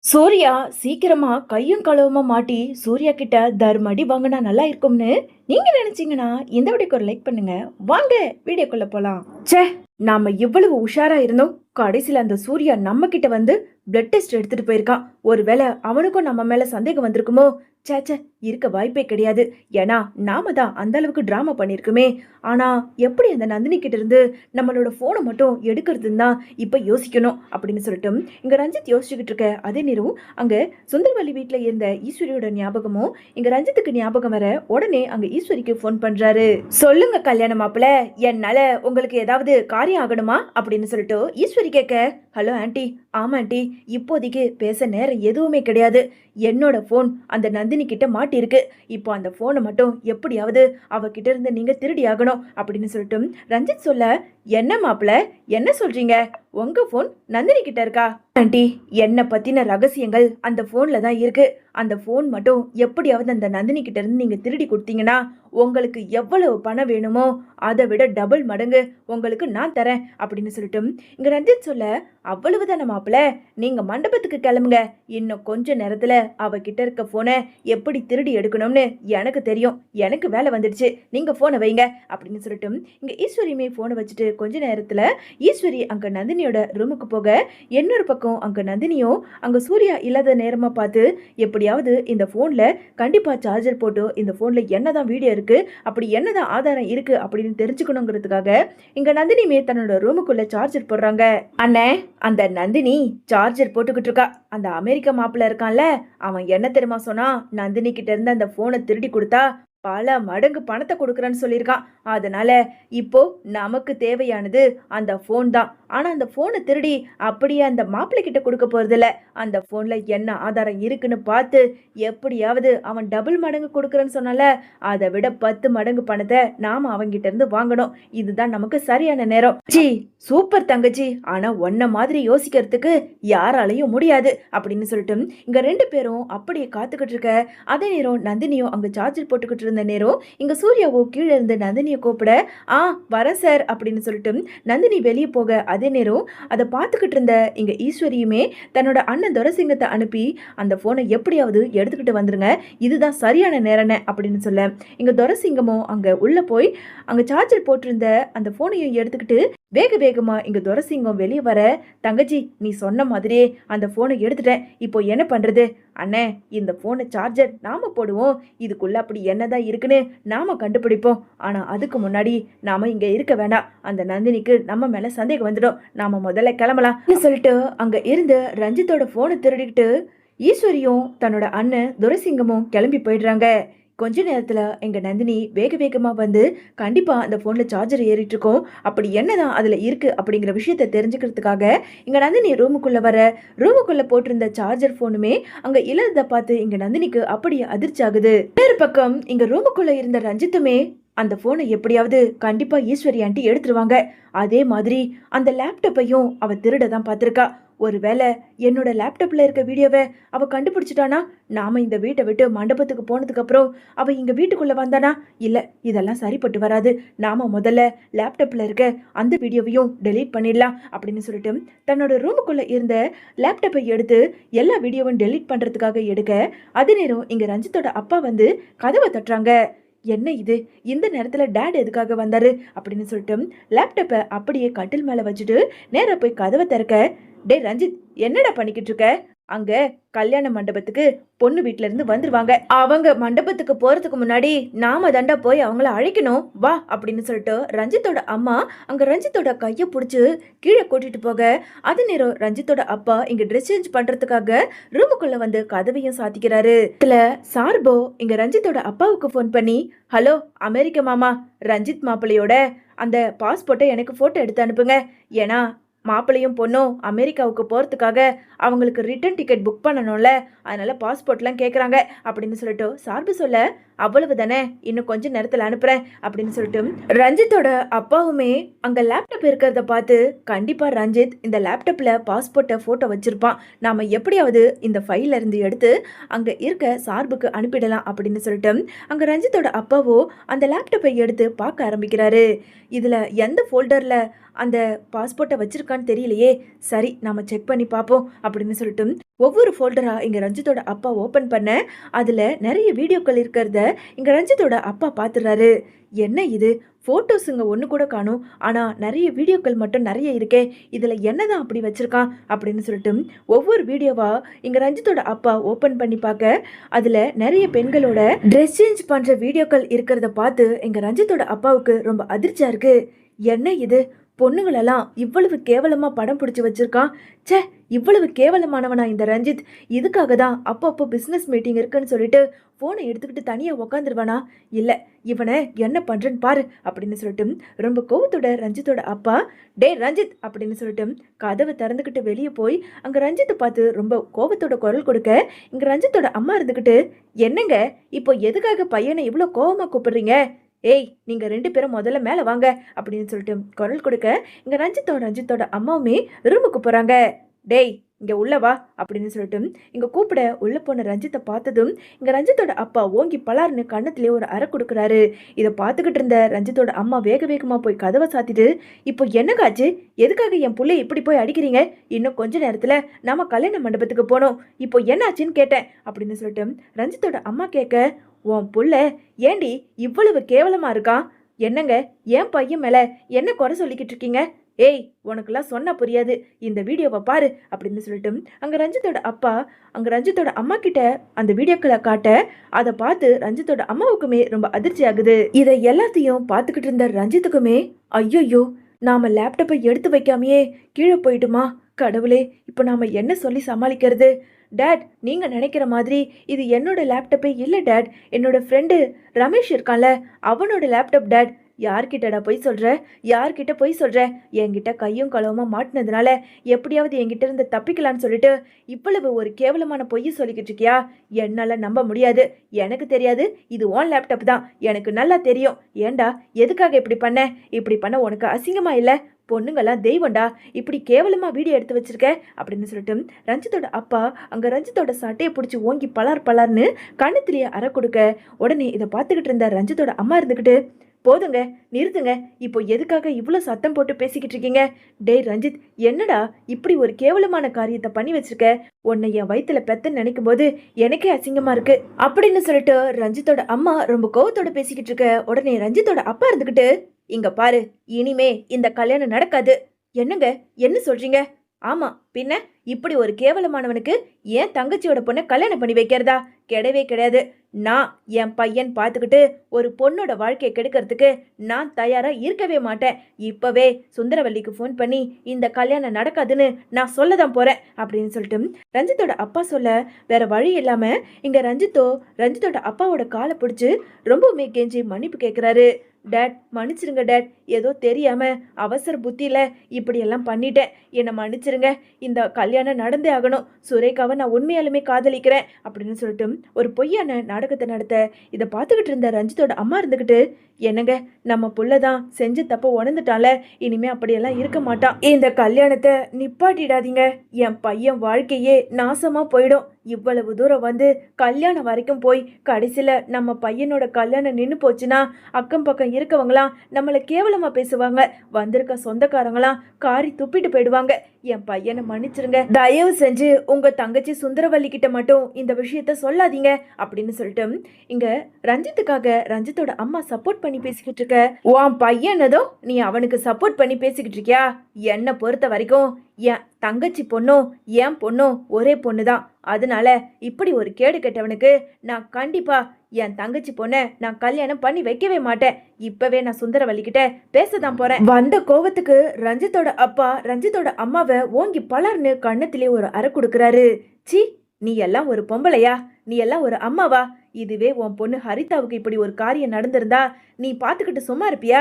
சூர்யா சீக்கிரமா கையும் களவுமா மாட்டி சூர்யா கிட்ட தர்மடி வாங்கினா நல்லா இருக்கும்னு நீங்க நினைச்சீங்கன்னா இந்த வீடியோக்கு ஒரு லைக் பண்ணுங்க. வாங்க வீடியோக்குள்ள போலாம். ச்சே, நாம இவ்வளவு உஷாரா இருந்தோம். கடைசியில அந்த சூர்யா நம்ம கிட்ட வந்து பிளட் டெஸ்ட் எடுத்துட்டு போயிருக்கான். ஒருவேளை அவனுக்கும் நம்ம மேல சந்தேகம் வந்திருக்குமோ? சேச்சே, இருக்க வாய்ப்பே கிடையாது. ஏன்னா நாம தான் அந்த அளவுக்கு டிராமா பண்ணிருக்குமே. ஆனா எப்படி அந்த நந்தினி கிட்ட இருந்து நம்மளோட போனை மட்டும் எடுக்கிறதுன்னு தான் இப்ப யோசிக்கணும் அப்படின்னு சொல்லிட்டு இங்க ரஞ்சித் யோசிச்சுக்கிட்டு இருக்க அதே நேரம் அங்க சுந்தரவல்லி வீட்டுல இருந்த ஈஸ்வரியோட ஞாபகமும் இங்க ரஞ்சித்துக்கு ஞாபகம் வர உடனே அங்க ஈஸ்வரிக்கு போன் பண்றாரு. சொல்லுங்க கல்யாண மாப்பிள்ள, என்னால உங்களுக்கு ஏதாவது காரியம் ஆகணுமா அப்படின்னு சொல்லிட்டு ஈஸ்வரி கேட்க, ஹலோ ஆண்டி. ஆமா ஆண்டி, இப்போதைக்கு பேச நேரம் எதுவுமே கிடையாது. என்னோட போன் அந்த நந்தினி கிட்ட மாட்டிருக்கு. இப்போ அந்த போனை மட்டும் எப்படியாவது அவகிட்ட இருந்து நீங்க திருடி ஆகணும் அப்படின்னு சொல்லிட்டு ரஞ்சித் சொல்ல, என்ன மாப்பிள்ள, என்ன சொல்றீங்க? உங்க போன் நந்தினி கிட்ட இருக்கா? ஆண்டி, என்ன பத்தின ரகசியங்கள் அந்த போன்ல தான் இருக்கு. அந்த போன் மட்டும் எப்படியாவது அந்த நந்தினி கிட்ட இருந்து நீங்க திருடி கொடுத்தீங்கன்னா உங்களுக்கு எவ்வளவு பணம் வேணுமோ அதை விட டபுள் மடங்கு உங்களுக்கு நான் தரேன் அப்படின்னு சொல்லிட்டு இங்க ரஞ்சித் சொல்ல, அவ்வளவுதான மாப்பிள்ள, நீங்க மண்டபத்துக்கு கிளம்புங்க. இன்னும் கொஞ்ச நேரத்துல அவகிட்ட இருக்க போனை எப்படி திருடி எடுக்கணும்னு எனக்கு தெரியும். எனக்கு வேலை வந்துடுச்சு, நீங்க போனை வைங்க அப்படின்னு சொல்லிட்டு இங்க ஈஸ்வரியுமே போனை வச்சுட்டு கொஞ்ச நேரத்துல ஈஸ்வரி அங்க நந்தினியோட ரூமுக்கு போக, இன்னொரு பக்கம் அங்க நந்தினியும் அங்க சூர்யா இல்லாத நேரமா பார்த்து எப்படியாவது இந்த போன்ல கண்டிப்பா சார்ஜர் போட்டு இந்த போன்ல என்னதான் வீடியோ இருக்கு, அப்படி என்னதான் ஆதாரம் இருக்கு அப்படின்னு தெரிஞ்சுக்கணுங்கிறதுக்காக இங்க நந்தினியுமே தன்னோட ரூமுக்குள்ள சார்ஜர் போடுறாங்க. அண்ணே, அந்த நந்தினி சார்ஜர் போட்டுக்கிட்டு இருக்கா. அந்த அமெரிக்க மாப்பிள்ள இருக்கான்ல, அவன் என்ன தெரியுமா சொன்னா, நந்தினி கிட்ட இருந்து அந்த போனை திருடி கொடுத்தா பல மடங்கு பணத்தை கொடுக்குறேன்னு சொல்லியிருக்கான். அதனால இப்போ நமக்கு தேவையானது அந்த ஃபோன் தான். ஆனா அந்த போனை திருடி அப்படியே அந்த மாப்பிள்ளை கிட்ட கொடுக்க போறதில்ல. அந்த போன்ல என்ன ஆதாரம் இருக்குன்னு பார்த்து எப்படியாவது அவன் டபுள் மடங்கு கொடுக்குறேன்னு சொன்னால, அதை விட 10 மடங்கு பணத்தை நாம அவங்கிட்ட இருந்து வாங்கணும். இதுதான் நமக்கு சரியான நேரம். ஜி, சூப்பர் தங்கச்சி. ஆனா ஒன்ன மாதிரி யோசிக்கிறதுக்கு யாராலையும் முடியாது அப்படின்னு சொல்லிட்டு இங்க ரெண்டு பேரும் அப்படியே காத்துக்கிட்டு இருக்க அதே நேரம் நந்தினியும் அங்க சார்ஜர் போட்டுக்கிட்டு இருந்த நேரம் இங்க சூர்யாவோ கீழே இருந்து நந்தினியை கூப்பிட, வரேன் சார் அப்படின்னு சொல்லிட்டு நந்தினி வெளியே போக அதே நேரம் அதை பார்த்துக்கிட்டு இருந்த இங்க ஈஸ்வரியுமே தன்னோட அண்ணன் துரசிங்கத்தை அனுப்பி அந்த போனை எப்படியாவது எடுத்துக்கிட்டு வந்துருங்க, இதுதான் சரியான நேரன அப்படின்னு சொல்ல இங்க துரசிங்கமும் அங்க உள்ள போய் அங்க சார்ஜர் போட்டிருந்த அந்த போனையும் எடுத்துக்கிட்டு வேக வேகமா இங்க துரசிங்கம் வெளியே வர, தங்கச்சி நீ சொன்ன மாதிரியே அந்த போனை எடுத்துட்டேன், இப்போ என்ன பண்றது? அண்ணே, இந்த போனை சார்ஜர் நாம போடுவோம், இதுக்குள்ள அப்படி என்னதான் இருக்குன்னு நாம கண்டுபிடிப்போம். ஆனா அதுக்கு முன்னாடி நாம இங்க இருக்க வேண்டாம், அந்த நந்தினிக்கு நம்ம மேல சந்தேகம் வந்துடும், நாம முதல்ல கிளம்பலாம் சொல்லிட்டு அங்க இருந்து ரஞ்சித்தோட போனை திருடிக்கிட்டு ஈஸ்வரியும் தன்னோட அண்ணன் துரைசிங்கமும் கிளம்பி போயிடுறாங்க. கொஞ்ச நேரத்துல எங்க நந்தினி வேக வேகமா வந்து கண்டிப்பா அந்த போன்ல சார்ஜர் ஏறிட்டு இருக்கோம், அப்படி என்னதான் அதுல இருக்கு அப்படிங்கிற விஷயத்த தெரிஞ்சுக்கிறதுக்காக எங்க நந்தினி ரூமுக்குள்ள போட்டிருந்த சார்ஜர் போனுமே அங்க இல்லாத பார்த்து எங்க நந்தினிக்கு அப்படியே அதிர்ச்சி ஆகுது. வேறு பக்கம் இங்க ரூமுக்குள்ள இருந்த ரஞ்சித்துமே அந்த போனை எப்படியாவது கண்டிப்பா ஈஸ்வரி ஆண்டி எடுத்துருவாங்க. அதே மாதிரி அந்த லேப்டாப்பையும் அவ திருட தான் பார்த்திருக்கா. ஒருவேளை என்னோட லேப்டாப்ல இருக்க வீடியோவை அவ கண்டுபிடிச்சிட்டானா, நாம இந்த வீட்டை விட்டு மண்டபத்துக்கு போனதுக்கு அப்புறம் அவ இங்க வீட்டுக்குள்ள வந்தானா? இல்ல, இதெல்லாம் சரிப்பட்டு வராது. நாம முதல்ல லேப்டாப்ல இருக்க அந்த வீடியோவையும் டெலீட் பண்ணிடலாம் அப்படின்னு சொல்லிட்டு தன்னோட ரூமுக்குள்ள இருந்த லேப்டாப்பை எடுத்து எல்லா வீடியோவும் டெலீட் பண்றதுக்காக எடுக்க அதே நேரம் இங்க ரஞ்சித்தோட அப்பா வந்து கதவை தட்டுறாங்க. என்ன இது, இந்த நேரத்துல டேட் எதுக்காக வந்தாரு அப்படின்னு சொல்லிட்டு லேப்டாப்பை அப்படியே கட்டில் மேல வச்சுட்டு நேரா போய் கதவை திறக்க, டே ரஞ்சித், என்னடா பண்ணிக்கிட்டு இருக்க? அங்க கல்யாண மண்டபத்துக்கு பொண்ணு வீட்டுல இருந்து வந்துருவாங்க. அவங்க மண்டபத்துக்கு போறதுக்கு முன்னாடி நாம தண்டா போய் அவங்கள அழைக்கணும், வா அப்படின்னு சொல்லிட்டு ரஞ்சித்தோட அம்மா அங்க ரஞ்சித்தோட கைய புடிச்சு கீழே கூட்டிட்டு போக அது நேரம் ரஞ்சித்தோட அப்பா இங்க ட்ரெஸ் சேஞ்ச் பண்றதுக்காக ரூமுக்குள்ள வந்து கதவையும் சாத்திக்கிறாரு. இதுல சார்போ இங்க ரஞ்சித்தோட அப்பாவுக்கு போன் பண்ணி, ஹலோ அமெரிக்க மாமா, ரஞ்சித் மாப்பிள்ளையோட அந்த பாஸ்போர்ட்டை எனக்கு போட்டோ எடுத்து அனுப்புங்க. ஏன்னா மாப்பிள்ளையும் பொண்ணும் அமெரிக்காவுக்கு போகிறதுக்காக அவங்களுக்கு ரிட்டர்ன் டிக்கெட் புக் பண்ணணும்ல, அதனால பாஸ்போர்ட்லாம் கேட்குறாங்க அப்படின்னு சொல்லிட்டு சார்பு சொல்ல, அவ்வளவு தானே, இன்னும் கொஞ்சம் நேரத்தில் அனுப்புகிறேன் அப்படின்னு சொல்லிட்டு ரஞ்சித்தோட அப்பாவுமே அங்கே லேப்டாப் இருக்கிறத பார்த்து, கண்டிப்பாக ரஞ்சித் இந்த லேப்டாப்பில் பாஸ்போர்ட்டை ஃபோட்டோ வச்சுருப்பான், நாம் எப்படியாவது இந்த ஃபைலில் இருந்து எடுத்து அங்கே இருக்க சார்புக்கு அனுப்பிடலாம் அப்படின்னு சொல்லிட்டு அங்கே ரஞ்சித்தோட அப்பாவோ அந்த லேப்டாப்பை எடுத்து பார்க்க ஆரம்பிக்கிறாரு. இதில் எந்த ஃபோல்டரில் அந்த பாஸ்போர்ட்டை வச்சிருக்கான்னு தெரியலையே, சரி நாம செக் பண்ணி பார்ப்போம் அப்படின்னு சொல்லிட்டு ஒவ்வொரு ஃபோல்டரா இங்க ரஞ்சித்தோட அப்பா ஓபன் பண்ண அதுல நிறைய வீடியோக்கள் இருக்கிறத இங்க ரஞ்சித்தோட அப்பா பாத்துறாரு. என்ன இது, போட்டோஸுங்க ஒண்ணு கூட காணும், ஆனா நிறைய வீடியோக்கள் மட்டும் நிறைய இருக்கே, இதுல என்னதான் அப்படி வச்சிருக்கான் அப்படின்னு சொல்லிட்டு ஒவ்வொரு வீடியோவா இங்க ரஞ்சித்தோட அப்பா ஓபன் பண்ணி பார்க்க அதுல நிறைய பெண்களோட ட்ரெஸ் சேஞ்ச் பண்ற வீடியோக்கள் இருக்கிறத பார்த்து எங்க ரஞ்சித்தோட அப்பாவுக்கு ரொம்ப அதிர்ச்சியா இருக்கு. என்ன இது, பொண்ணுங்களெல்லாம் இவ்வளவு கேவலமா படம் பிடிச்சு வச்சிருக்கான். ச்சே, இவ்வளவு கேவலமானவனா இந்த ரஞ்சித். இதுக்காக தான் அப்பப்போ பிசினஸ் மீட்டிங் இருக்குன்னு சொல்லிட்டு போனை எடுத்துக்கிட்டு தனியா உக்காந்துருவானா? இல்ல, இவனை என்ன பண்றேன்னு பாரு அப்படின்னு சொல்லிட்டு ரொம்ப கோவத்தோட ரஞ்சித்தோட அப்பா, டே ரஞ்சித் அப்படின்னு சொல்லிட்டு கதவை திறந்துக்கிட்டு வெளியே போய் அங்க ரஞ்சித்தை பார்த்து ரொம்ப கோவத்தோட குரல் கொடுக்க இங்க ரஞ்சித்தோட அம்மா இருந்துக்கிட்டு, என்னங்க இப்போ எதுக்காக பையனை இவ்வளோ கோவமா கூப்பிடுறீங்க? ஏய், நீங்க 2 பேரும் முதல்ல மேல வாங்க அப்படின்னு சொல்லிட்டு குரல் கொடுக்க இங்க ரஞ்சித்தோட அம்மாவுமே ரூமுக்கு போறாங்க. டேய், இங்க உள்ள வா அப்படின்னு சொல்லிட்டு இங்க கூப்பிட உள்ள போன ரஞ்சித்தை பார்த்ததும் இங்க ரஞ்சித்தோட அப்பா ஓங்கி பலார்னு கண்ணத்திலே ஒரு அறை கொடுக்குறாரு. இதை பார்த்துக்கிட்டு இருந்த ரஞ்சித்தோட அம்மா வேக வேகமா போய் கதவை சாத்திட்டு, இப்போ என்னங்காச்சு, எதுக்காக என் புள்ளைய இப்படி போய் அடிக்கிறீங்க? இன்னும் கொஞ்ச நேரத்துல நாம கல்யாண மண்டபத்துக்கு போனோம், இப்போ என்னாச்சுன்னு கேட்டேன் அப்படின்னு சொல்லிட்டு ரஞ்சித்தோட அம்மா கேட்க, உன் புள்ள ஏண்டி இவ்வளவு கேவலமா இருக்கான்? என்னங்க, என் பையன் மேல என்ன குறை சொல்லிக்கிட்டு இருக்கீங்க? ஏய், உனக்குலாம் சொன்னா புரியாது, இந்த வீடியோவை பாரு அப்படின்னு சொல்லிட்டு அங்க ரஞ்சித்தோட அப்பா அங்க ரஞ்சித்தோட அம்மா கிட்ட அந்த வீடியோக்களை காட்ட அதை பார்த்து ரஞ்சித்தோட அம்மாவுக்குமே ரொம்ப அதிர்ச்சி ஆகுது. இதை எல்லாத்தையும் பார்த்துக்கிட்டு இருந்த ரஞ்சித்துக்குமே, ஐயோ, நாம லேப்டாப்பை எடுத்து வைக்காமையே கீழே போயிட்டுமா, கடவுளே, இப்போ நாம என்ன சொல்லி சமாளிக்கிறது? டேட், நீங்க நினைக்கிற மாதிரி இது என்னோட லேப்டாப்பே இல்லை டேட், என்னோட ஃப்ரெண்டு ரமேஷ் இருக்கான்ல, அவனோட லேப்டாப் டேட். யார்கிட்டடா போய் சொல்ற? யார்கிட்ட போய் சொல்ற? என்கிட்ட கையும் களவுமா மாட்டினதுனால எப்படியாவது என்கிட்ட இருந்து தப்பிக்கலான்னு சொல்லிட்டு இவ்வளவு ஒரு கேவலமான பொய்யை சொல்லிக்கிட்டு இருக்கியா? என்னால நம்ப முடியாது. எனக்கு தெரியாது, இது உன் லேப்டாப் தான், எனக்கு நல்லா தெரியும். ஏண்டா, எதுக்காக இப்படி பண்ண உனக்கு அசிங்கமா இல்லை? பொண்ணுங்கெல்லாம் தெய்வம்டா, இப்படி கேவலமா வீடியோ எடுத்து வச்சிருக்க அப்படின்னு சொல்லிட்டு ரஞ்சித்தோட அப்பா அங்க ரஞ்சித்தோட சட்டையை பிடிச்சி ஓங்கி பலார்னு கண்ணத்திலேயே அறை கொடுக்க, உடனே இதை பார்த்துக்கிட்டு இருந்த ரஞ்சித்தோட அம்மா இருந்துக்கிட்டு, போதுங்க, நிறுத்துங்க, இப்போ எதுக்காக இவ்வளோ சத்தம் போட்டு பேசிக்கிட்டு இருக்கீங்க? டேய் ரஞ்சித், என்னடா இப்படி ஒரு கேவலமான காரியத்தை பண்ணி வச்சிருக்க? உன்னை என் வயிற்றுல பெத்தன்னு நினைக்கும் போது எனக்கே அசிங்கமா இருக்கு அப்படின்னு சொல்லிட்டு ரஞ்சித்தோட அம்மா ரொம்ப கோவத்தோட பேசிக்கிட்டு இருக்க, உடனே ரஞ்சித்தோட அப்பா இருந்துக்கிட்டு, இங்க பாரு, இனிமே இந்த கல்யாணம் நடக்காது. என்னங்க, என்ன சொல்றீங்க? ஆமா, பின்ன இப்படி ஒரு கேவலமானவனுக்கு ஏன் தங்கச்சியோட பொண்ணை கல்யாணம் பண்ணி வைக்கிறதா? கிடையவே கிடையாது. நான் என் பையன் பார்த்துக்கிட்டு ஒரு பொண்ணோட வாழ்க்கையை கெடுக்கிறதுக்கு நான் தயாரா இருக்கவே மாட்டேன். இப்பவே சுந்தரவல்லிக்கு ஃபோன் பண்ணி இந்த கல்யாணம் நடக்காதுன்னு நான் சொல்லதான் போறேன் அப்படின்னு சொல்லிட்டு ரஞ்சித்தோட அப்பா சொல்ல, வேற வழி இல்லாம இங்க ரஞ்சித்தோட அப்பாவோட காலை பிடிச்சு ரொம்பவுமே கெஞ்சி மன்னிப்பு கேட்கிறாரு. டேட், மன்னிச்சிருங்க டேட், ஏதோ தெரியாம அவசர புத்தியில இப்படியெல்லாம் பண்ணிட்டேன், என்னை மன்னிச்சிருங்க. இந்த கல்யாணம் நடந்தே ஆகணும், சுரேகாவை நான் உண்மையாலுமே காதலிக்கிறேன் அப்படின்னு சொல்லிட்டு ஒரு பொய்யான நாடகத்தை நடத்த இதை பார்த்துக்கிட்டு இருந்த ரஞ்சித்தோட அம்மா இருந்துக்கிட்டு, என்னங்க, நம்ம புள்ளதான் செஞ்சு தப்ப உணர்ந்துட்டால, இனிமே அப்படியெல்லாம் இருக்க மாட்டான். இந்த கல்யாணத்தை நிப்பாட்டிடாதீங்க, என் பையன் வாழ்க்கையே நாசமா போயிடும். இவ்வளவு தூரம் வந்து கல்யாணம் வரைக்கும் போய் கடைசியில நம்ம பையனோட கல்யாணம் நின்று போச்சுன்னா அக்கம் பக்கம் இருக்கவங்களாம் நம்மளை கேவலமா பேசுவாங்க, வந்திருக்க சொந்தக்காரங்களாம் காரி துப்பிட்டு போயிடுவாங்க. என் பையனை மன்னிச்சிருங்க, தயவு செஞ்சு உங்க தங்கச்சி சுந்தரவல்லி கிட்ட மட்டும் இந்த விஷயத்த சொல்லாதீங்க அப்படின்னு சொல்லிட்டு இங்க ரஞ்சித்தோட அம்மா சப்போர்ட் பண்ணி பேசிக்கிட்டு இருக்க, உன் பையனதோ நீ அவனுக்கு சப்போர்ட் பண்ணி பேசிக்கிட்டு இருக்கியா? என்னை பொறுத்த வரைக்கும் என் தங்கச்சி பொண்ணும் என் பொண்ணும் ஒரே பொண்ணுதான். அதனால இப்படி ஒரு கேடு கெட்டவனுக்கு நான் கண்டிப்பா என் தங்கச்சி பொண்ணை நான் கல்யாணம் பண்ணி வைக்கவே மாட்டேன். இப்பவே நான் சுந்தரவல்லி கிட்ட பேசதான் போறேன். வந்த கோவத்துக்கு ரஞ்சித்தோட அப்பா ரஞ்சித்தோட அம்மாவை ஓங்கி பலர்னு கண்ணத்திலே ஒரு அறை கொடுக்கறாரு. சி, நீ எல்லாம் ஒரு பொம்பளையா? நீ எல்லாம் ஒரு அம்மாவா? இதுவே உன் பொண்ணு ஹரிதாவுக்கு இப்படி ஒரு காரியம் நடந்திருந்தா நீ பாத்துக்கிட்டு சும்மா இருப்பியா?